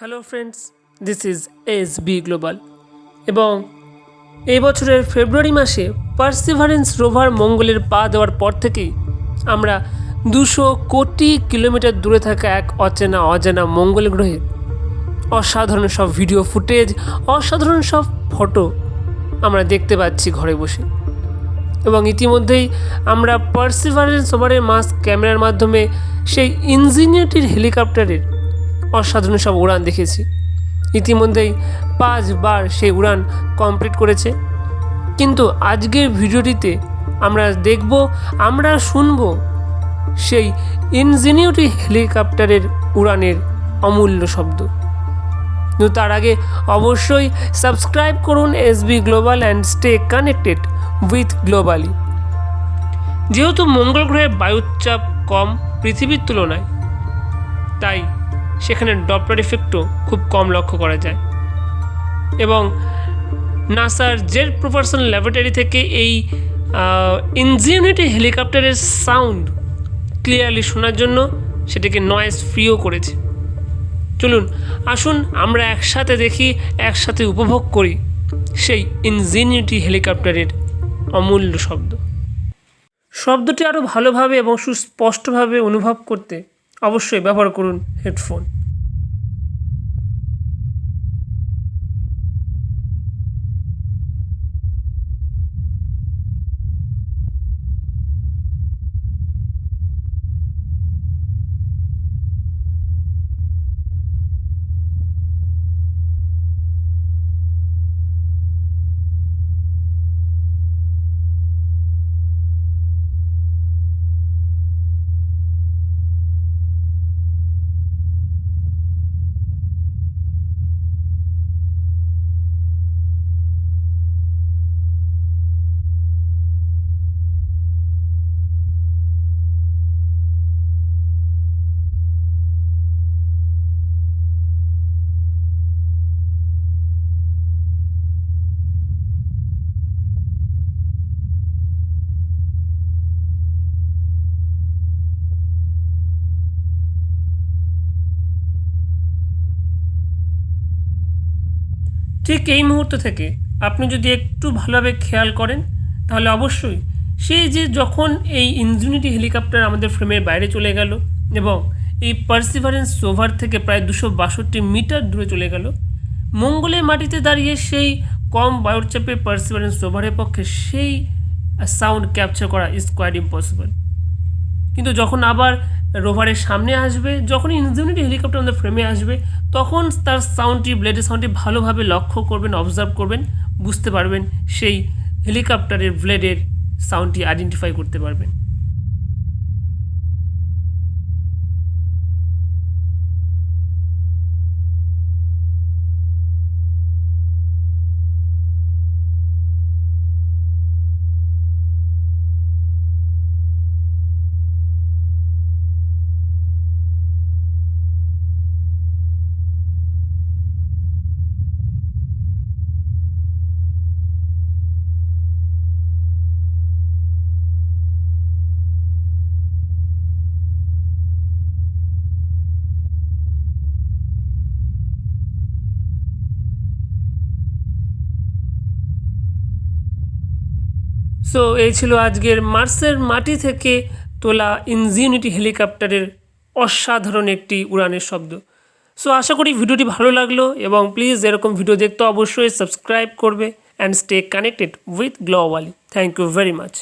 Hello friends, this is SB global. এবং এই বছরের ফেব্রুয়ারি মাসে পার্সিভারেন্স রোভার মঙ্গলের পা দেওয়ার পর থেকেই আমরা 200 কোটি কিলোমিটার দূরে থাকা এক অজানা মঙ্গল গ্রহে অসাধারণ সব ভিডিও ফুটেজ, অসাধারণ সব ফটো আমরা দেখতে পাচ্ছি ঘরে বসে। এবং ইতিমধ্যেই আমরা পার্সিভারেন্স রোভারের মাস ক্যামেরার মাধ্যমে সেই ইনজিনিয়ারিটির হেলিকপ্টারের অসাধারণ সব উড়ান দেখেছি। ইতিমধ্যেই 5 বার সেই উড়ান কমপ্লিট করেছে। কিন্তু আজকের ভিডিওটিতে আমরা দেখব, আমরা শুনব সেই ইনজিনিয়ারিটি হেলিকপ্টারের উড়ানের অমূল্য শব্দ। কিন্তু তার আগে অবশ্যই সাবস্ক্রাইব করুন SB global and stay connected with globally. যেহেতু মঙ্গল গ্রহের বায়ুর চাপ কম পৃথিবীর তুলনায়, তাই সেখানে ডপলার ইফেক্টও খুব কম লক্ষ্য করা যায়। এবং নাসার জেট প্রপালশন ল্যাবরেটরি থেকে এই ইনজিনিয়ারিটি হেলিকপ্টারের সাউন্ড ক্লিয়ারলি শোনার জন্য সেটাকে নয়েজ ফ্রিও করেছে। চলুন আসুন আমরা একসাথে দেখি, একসাথে উপভোগ করি সেই ইনজিনিয়ারিটি হেলিকপ্টারের অমূল্য শব্দটি আরও ভালোভাবে এবং সুস্পষ্টভাবে অনুভব করতে অবশ্যই ব্যবহার করুন হেডফোন। ঠিক এই মুহূর্ত থেকে আপনি যদি একটু ভালোভাবে খেয়াল করেন তাহলে অবশ্যই সেই যে যখন এই ইনজিনিয়ারিটি হেলিকপ্টার আমাদের ফ্রেমের বাইরে চলে গেল এবং এই পার্সিভারেন্স রোভার থেকে প্রায় 262 মিটার দূরে চলে গেল, মঙ্গলের মাটিতে দাঁড়িয়ে সেই কম বায়ুর চাপে পার্সিভারেন্স রোভারের পক্ষে সেই সাউন্ড ক্যাপচার করা ইজ কোয়াইট ইম্পসিবল। কিন্তু যখন আবার রোভারের সামনে আসবে, যখন ইনজিনিয়ারিটি হেলিকপ্টার আমাদের ফ্রেমে আসবে, তখন তার সাউন্ডটি, ব্লেডের সাউন্ডটি ভালোভাবে লক্ষ্য করবেন, অবজার্ভ করবেন, বুঝতে পারবেন, সেই হেলিকপ্টারের ব্লেডের সাউন্ডটি আইডেন্টিফাই করতে পারবেন। সো এই ছিল আজকের মার্সের মাটি থেকে তোলা ইনজিনিয়ারিটি হেলিকপ্টারের অসাধারণ একটি উড়ানের শব্দ। সো আশা করি ভিডিওটি ভালো লাগলো এবং প্লিজ এরকম ভিডিও দেখতে অবশ্যই সাবস্ক্রাইব করবে and stay connected with globally. Thank you very much.